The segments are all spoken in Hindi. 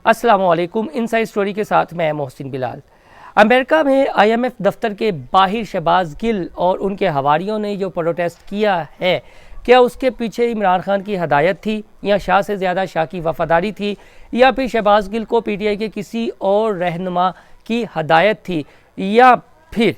अस्सलाम वालेकुम। इनसाइड स्टोरी के साथ मैं मोहसिन बिलाल। अमेरिका में आईएमएफ दफ्तर के बाहर शहबाज गिल और उनके हवारियों ने जो प्रोटेस्ट किया है, क्या उसके पीछे इमरान खान की हदायत थी या शाह से ज़्यादा शाह की वफादारी थी, या फिर शहबाज गिल को पीटीआई के किसी और रहनुमा की हदायत थी, या फिर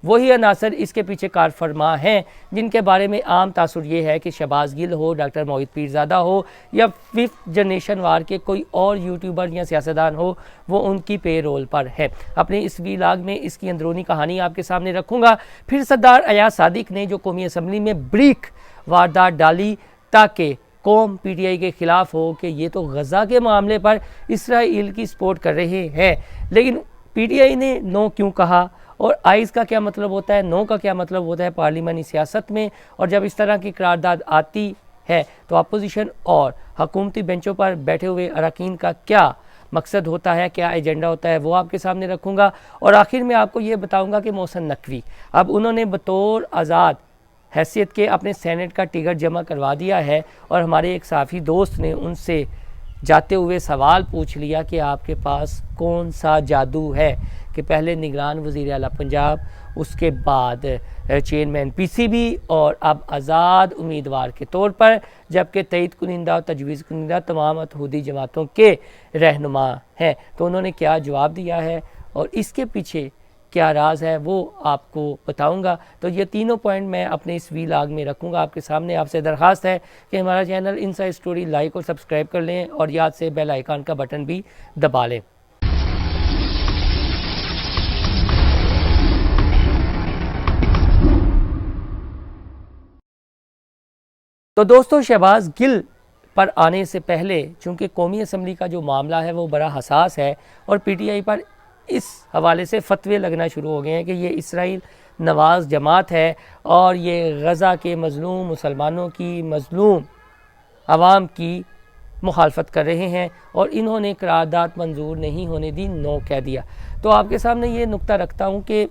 वही अनासर इसके पीछे कार फरमा हैं जिनके बारे में आम तासुर ये है कि शहबाज गिल हो, डॉक्टर मोहित पीरज़ादा हो या फिफ्थ जनरेशन वार के कोई और यूट्यूबर या सियासतदान हो, वो उनकी पे रोल पर है। अपने इस वीलाग में इसकी अंदरूनी कहानी आपके सामने रखूँगा। फिर सरदार अयाज सादिक ने जो कौमी असम्बली में ब्रीक वारदात डाली ताकि कौम पीटीआई के ख़िलाफ़ हो कि ये तो गज़ा के मामले पर इसराइल की सपोर्ट कर रहे हैं, लेकिन पीटीआई ने नो क्यों कहा और आइज़ का क्या मतलब होता है, नो का क्या मतलब होता है पार्लिमानी सियासत में। और जब इस तरह की करारदाद आती है तो अपोजिशन और हुकूमती बेंचों पर बैठे हुए अरकान का क्या मकसद होता है, क्या एजेंडा होता है, वो आपके सामने रखूँगा। और आखिर में आपको ये बताऊँगा कि मोहसिन नकवी अब उन्होंने बतौर आज़ाद हैसियत के अपने सेनेट का टिकट जमा करवा दिया है और हमारे एक साफ़ी दोस्त ने उनसे जाते हुए सवाल पूछ लिया कि आपके पास कौन सा जादू है कि पहले निगरान वज़ीर आला पंजाब, उसके बाद चेयरमैन पीसीबी और अब आज़ाद उम्मीदवार के तौर पर, जबकि तईद कुनिंदा और तजवीज़ कुनिंदा तमाम अतहूदी जमातों के रहनुमा हैं। तो उन्होंने क्या जवाब दिया है और इसके पीछे क्या राज है वो आपको बताऊंगा। तो ये तीनों पॉइंट मैं अपने इस वीलाग में रखूंगा आपके सामने। आपसे दरख्वास्त है कि हमारा चैनल इनसाइड स्टोरी लाइक और सब्सक्राइब कर लें और याद से बेल आइकन का बटन भी दबा लें। तो दोस्तों, शहबाज गिल पर आने से पहले चूँकि कौमी असम्बली का जो मामला है वो बड़ा हसास है और पीटीआई पर इस हवाले से फतवे लगना शुरू हो गए हैं कि ये इसराइल नवाज जमात है और ये गज़ा के मज़लूम मुसलमानों की, मज़लूम आवाम की मुखालफत कर रहे हैं और इन्होंने करारदाद मंजूर नहीं होने दी, नो कह दिया। तो आपके सामने ये नुक्ता रखता हूँ कि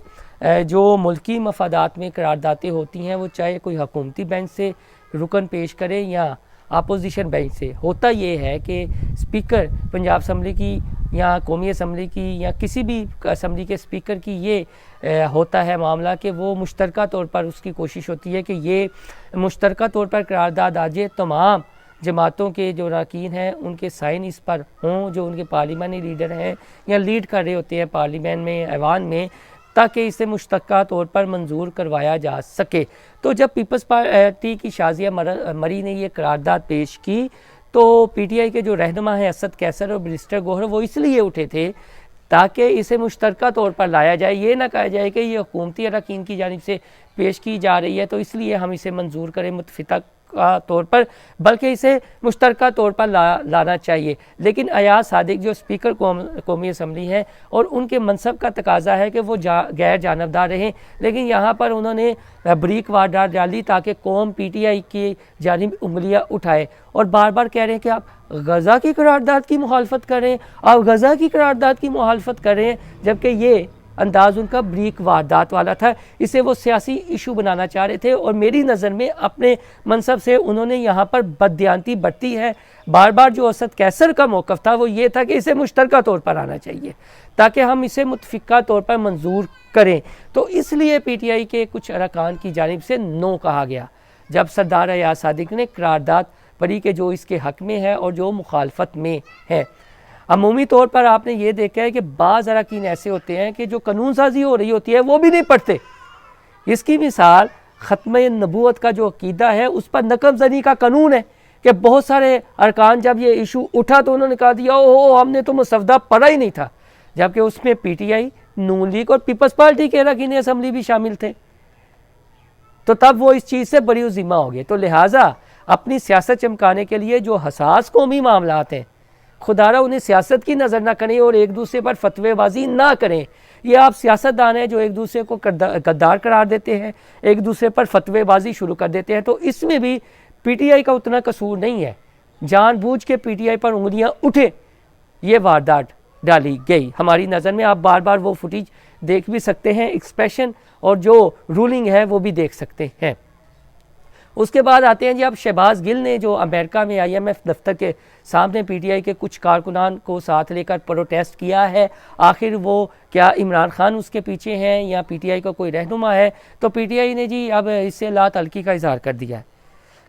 जो मुल्की मफादात में करारदातें होती हैं वो चाहे कोई हुकूमती बेंच से रुकन पेश करें या अपोजिशन बेंच से, होता ये है कि स्पीकर पंजाब असम्बली की या कौमी असम्बली की या किसी भी असम्बली के स्पीकर की ये होता है मामला कि वो मुश्तरका तौर पर उसकी कोशिश होती है कि ये मुश्तरका तौर पर करारदाद आ जाए, तमाम जमातों के जो अरकान हैं उनके साइन इस पर हों, जो उनके पार्लिमानी लीडर हैं या लीड कर रहे होते हैं पार्लियामेंट में, ऐवान में, ताकि इसे मुश्तरका तौर पर मंजूर करवाया जा सके। तो जब पीपल्स पार्टी की शाजिया मरी ने ये करारदाद पेश की तो पीटीआई के जो रहनुमा हैं असद कैसर और बैरिस्टर गोहर, वो इसलिए उठे थे ताकि इसे मुश्तरका तौर पर लाया जाए। ये ना कहा जाए कि ये हुकूमती अरकान की जानिब से पेश की जा रही है तो इसलिए हम इसे मंजूर करें मुतफ़िक़ा तौर पर, बल्कि इसे मुश्तरका तौर पर लाना चाहिए। लेकिन अयाज सादिक जो स्पीकर कौमी असम्बली हैं और उनके मनसब का तकाजा है कि वो गैर जानबदार रहें, लेकिन यहाँ पर उन्होंने ब्रीक वारदात डाली ताकि कौम पीटीआई की जानिब उंगलियाँ उठाए और बार बार कह रहे हैं कि आप गज़ा की करारदाद की मुखालफत करें, आप गज़ा की करारदाद की मुखालफत करें, जबकि ये अंदाज़ उनका ब्रीक वारदात वाला था। इसे वो सियासी इशू बनाना चाह रहे थे और मेरी नज़र में अपने मनसब से उन्होंने यहाँ पर बददियानती बरती है। बार बार जो असद कैसर का मौक़िफ़ था वो ये था कि इसे मुश्तरका तौर पर आना चाहिए ताकि हम इसे मुतफ़िक़ा तौर पर मंजूर करें। तो इसलिए पीटीआई के कुछ अरकान की जानिब से नो कहा गया जब सरदार अयाज सादिक ने करारदाद पढ़ी कि जो इसके हक़ में है और जो मुखालफत में है। अमूमी तौर पर आपने ये देखा है कि बाज़ अरकान ऐसे होते हैं कि जो कानून साजी हो रही होती है वो भी नहीं पढ़ते। इसकी मिसाल ख़त्म नबूवत का जो अकीदा है उस पर नकम ज़नी का कानून है कि बहुत सारे अरकान जब ये इशू उठा तो उन्होंने कहा दिया ओहो हमने तो मसवदा पढ़ा ही नहीं था, जबकि उसमें पीटीआई, नून लीग और पीपल्स पार्टी के अरकान असम्बली भी शामिल थे। तो तब वो इस चीज़ से बड़ी ज़िम्मा हो गए। तो लिहाजा अपनी सियासत चमकाने के लिए जो हसास कौमी मामलात हैं, खुदारा उन्हें सियासत की नज़र ना करें और एक दूसरे पर फतवेबाजी ना करें। ये आप सियासतदान हैं जो एक दूसरे को गद्दार करार देते हैं, एक दूसरे पर फतवेबाजी शुरू कर देते हैं। तो इसमें भी पीटीआई का उतना कसूर नहीं है, जानबूझ के पीटीआई पर उंगलियां उठे ये वारदात डाली गई। हमारी नज़र में आप बार बार वो फुटेज देख भी सकते हैं, एक्सप्रेशन और जो रूलिंग है वो भी देख सकते हैं। उसके बाद आते हैं जी, अब शहबाज गिल ने जो अमेरिका में IMF दफ्तर के सामने PTI के कुछ कारकुनान को साथ लेकर प्रोटेस्ट किया है। आखिर वो क्या इमरान खान उसके पीछे हैं या PTI का कोई रहनुमा है? तो PTI ने जी अब इससे ला तल्खी का इजहार कर दिया है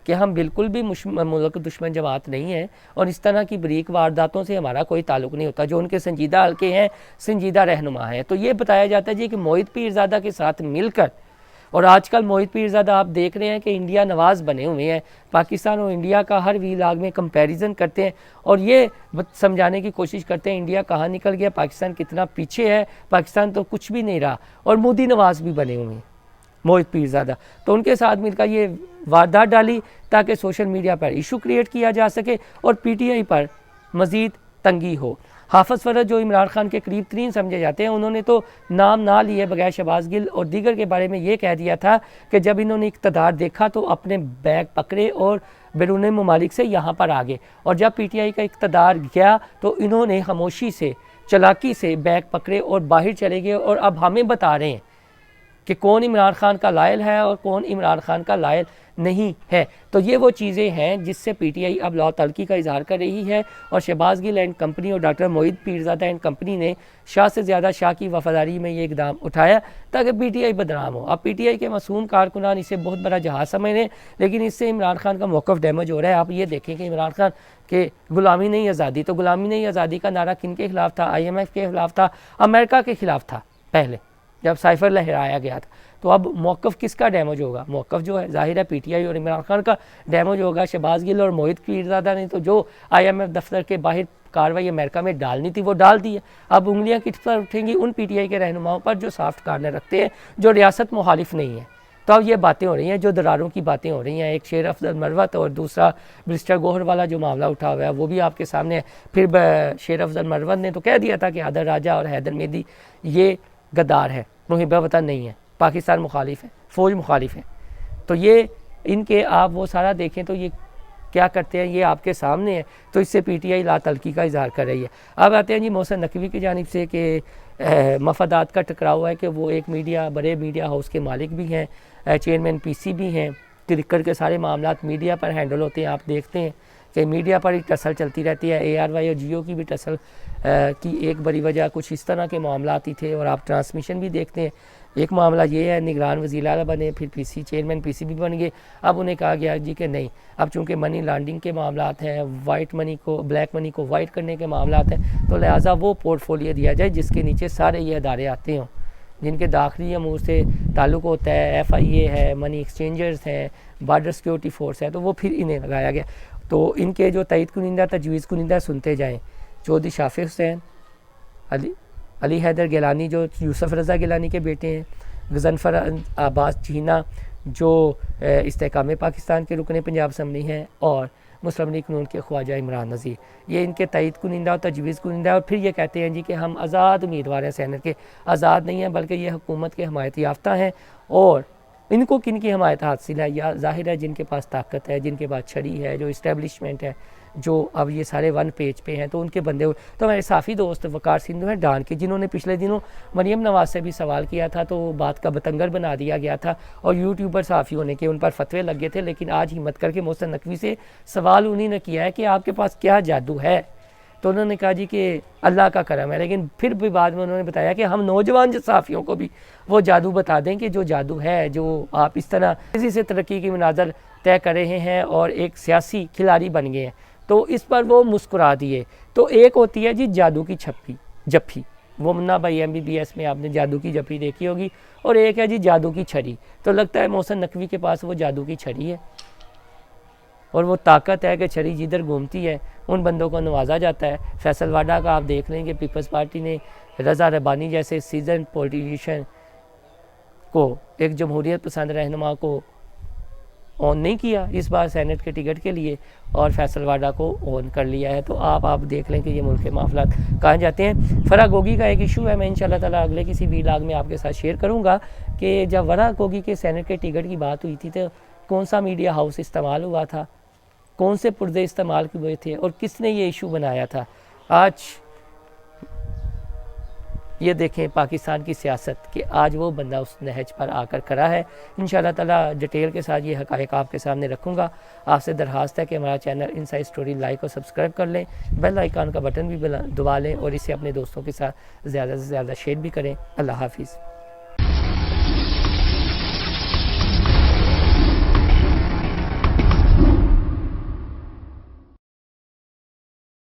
कि हम बिल्कुल भी मुल्क दुश्मन जमात नहीं है और इस तरह की बरीक वारदातों से हमारा कोई ताल्लुक नहीं होता। जो उनके संजीदा हल्के हैं, संजीदा रहनुमा हैं। तो ये बताया जाता है जी कि मोहित पीरज़ादा के साथ मिलकर, और आजकल मोहित पीरज़ादा आप देख रहे हैं कि इंडिया नवाज़ बने हुए हैं, पाकिस्तान और इंडिया का हर वीलाग में कंपैरिजन करते हैं और ये समझाने की कोशिश करते हैं इंडिया कहाँ निकल गया, पाकिस्तान कितना पीछे है, पाकिस्तान तो कुछ भी नहीं रहा। और मोदी नवाज़ भी बने हुए हैं मोहित पीरज़ादा। तो उनके साथ मिलकर ये वारदात डाली ताकि सोशल मीडिया पर इशू क्रिएट किया जा सके और PTI पर मज़ीद तंगी हो। हाफिज़ फ़रद जो इमरान खान के करीब तरीन समझे जाते हैं, उन्होंने तो नाम ना लिए बगैर शहबाज गिल और दीगर के बारे में ये कह दिया था कि जब इन्होंने इक़्तिदार देखा तो अपने बैग पकड़े और बैरून ममालिक से यहाँ पर आ गए, और जब PTI का इक़्तिदार गया तो इन्होंने खामोशी से, चालाकी से बैग पकड़े और बाहर चले गए और अब हमें बता रहे हैं कि कौन इमरान खान का लायल है और कौन इमरान खान का लायल नहीं है। तो ये वो चीज़ें हैं जिससे PTI अब ला तल्खी का इजहार कर रही है और शहबाज गिल एंड कंपनी और doctor Mohit Pirzada and company ने शाह से ज़्यादा शाह की वफादारी में ये इकदाम उठाया ताकि PTI बदनाम हो। अब PTI के मासूम कारकुनान इसे बहुत बड़ा जहाज़ समझ लें, लेकिन इससे इमरान खान का मौक़िफ़ डैमेज हो रहा है। आप ये देखें कि इमरान खान के गुलामी नहीं आज़ादी, तो गुलामी नहीं आज़ादी का नारा किन के ख़िलाफ़ था? IMF के ख़िलाफ़ था, अमेरिका के ख़िलाफ़ था पहले जब साइफर लहराया गया था। तो अब मौक़िफ़ किसका डैमेज होगा? मौक़िफ़ जो है ज़ाहिर है PTI और इमरान खान का डैमेज होगा। शहबाज गिल और मोहित पीरज़ादा ने तो जो IMF दफ्तर के बाहर कार्रवाई अमेरिका में डालनी थी वो डाल दी है। अब उंगलियां किस पर उठेंगी? उन PTI के रहनुमाओं पर जो सॉफ्ट कार्नर रखते हैं, जो रियासत मुखालिफ नहीं है। तो अब ये बातें हो रही हैं, जो दरारों की बातें हो रही हैं। एक शेर अफजल मरवत और दूसरा बैरिस्टर गोहर वाला जो मामला उठा हुआ है वो भी आपके सामने है। फिर शेर अफजल मरवत ने तो कह दिया था कि आदर राजा और हैदर मेहदी ये गद्दार है, मुहिब वतन नहीं है, पाकिस्तान मुखालिफ है, फ़ौज मुखालिफ है। तो ये इनके आप वो सारा देखें तो ये क्या करते हैं, ये आपके सामने है। तो इससे PTI ला तल्खी का इजहार कर रही है। अब आते हैं जी मोहसिन नकवी की जानिब से कि मफादात का टकराव है कि वो एक बड़े मीडिया हाउस के मालिक भी हैं, चेयरमैन PC भी हैं। क्रिकेट के सारे मामलात मीडिया पर हैंडल होते हैं। आप देखते हैं कि मीडिया पर ही टसल चलती रहती है। ARY और जियो की भी टसल की एक बड़ी वजह कुछ इस तरह के मामलात ही थे। और आप ट्रांसमिशन भी देखते हैं। एक मामला ये है, निगरान वज़ीर आला बने, फिर चेयरमैन PC भी बन गए। अब उन्हें कहा गया जी कि नहीं, अब चूँकि मनी लॉन्ड्रिंग के मामलात हैं, ब्लैक मनी को वाइट करने के मामलात हैं, तो लिहाजा वो पोर्टफोलियो दिया जाए जिसके नीचे सारे ये अदारे आते हों, जिनके दाखिली अमूर से ताल्लुक़ होता है। FIA है, मनी एक्सचेंजर्स हैं, बॉर्डर सिक्योरिटी फोर्स है, तो वो फिर इन्हें लगाया गया। तो इनके जो तईद कुनिंदा, तजवीज़ कुनिंदा सुनते जाएँ, चौधरी शाफी हुसैन, अली हैदर गिलानी जो यूसुफ रज़ा गिलानी के बेटे हैं, गज़नफ़र अब्बास चीना जो इस्तेहकाम पाकिस्तान के रुकन पंजाब असम्बली हैं, और मुस्लिम लीग नून के ख्वाजा इमरान नज़ीर, ये इनके तईद कुनिंदा और तजवीज़ कुनिंदा। और फिर ये कहते हैं जी कि हम आज़ाद उम्मीदवार हैं सेनेट के। आज़ाद नहीं हैं, बल्कि ये हुकूमत के हमायत याफ्ता हैं। और इनको किन की हमायत हासिल है? या ज़ाहिर है जिनके पास ताकत है, जिनके पास छड़ी है, जो इस्टेब्लिशमेंट है, जो अब ये सारे वन पेज पे हैं, तो उनके बंदे। तो हमारे साफ़ी दोस्त वकार सिंधु हैं डान के, जिन्होंने पिछले दिनों मरियम नवाज़ से भी सवाल किया था, तो बात का बतंगर बना दिया गया था और यूट्यूबर साफ़ी होने के उन पर फतवे लग गए थे। लेकिन आज हिम्मत करके मोहसिन नकवी से सवाल उन्हीं ने किया है कि आपके पास क्या जादू है? तो उन्होंने कहा जी कि अल्लाह का करम है। लेकिन फिर भी बाद में उन्होंने बताया कि हम नौजवान सहाफ़ियों को भी वो जादू बता दें कि जो जादू है, जो आप इस तरह तेज़ी से तरक्की की मनाज़र तय कर रहे हैं और एक सियासी खिलाड़ी बन गए हैं। तो इस पर वो मुस्कुरा दिए। तो एक होती है जी जादू की जप्फी, वो मुन्ना भाई MBBS में आपने जादू की जप्फी देखी होगी, और एक है जी जादू की छड़ी। तो लगता है मोहसिन नकवी के पास वो जादू की छड़ी है और वो ताकत है कि छड़ी जिधर घूमती है उन बंदों को नवाजा जाता है। फैसल वाडा का आप देख लें कि पीपल्स पार्टी ने रज़ा रब्बानी जैसे सीजन पॉलिटिशियन को, एक जमहूरियत पसंद रहनुमा को ऑन नहीं किया इस बार सेनेट के टिकट के लिए, और फैसल वाडा को ऑन कर लिया है। तो आप देख लें कि ये मुल्क के मामलात कहाँ जाते हैं। फरा गोगी का एक इशू है, मैं इंशाल्लाह ताला अगले किसी वीलॉग में आपके साथ शेयर करूँगा कि जब फरा गोगी के सेनेट के टिकट की बात हुई थी तो कौन सा मीडिया हाउस इस्तेमाल हुआ था, कौन से पुर्दे इस्तेमाल हुए थे और किसने ये इशू बनाया था। आज ये देखें पाकिस्तान की सियासत कि आज वो बंदा उस नहज पर आकर खड़ा है। इंशाअल्लाह ताला डिटेल के साथ ये हक़ाइक़ आपके सामने रखूँगा। आपसे दरख्वास्त है कि हमारा चैनल इनसाइड स्टोरी लाइक और सब्सक्राइब कर लें, बेल आइकन का बटन भी दबा लें और इसे अपने दोस्तों के साथ ज़्यादा से ज़्यादा शेयर भी करें। अल्लाह हाफ़िज़।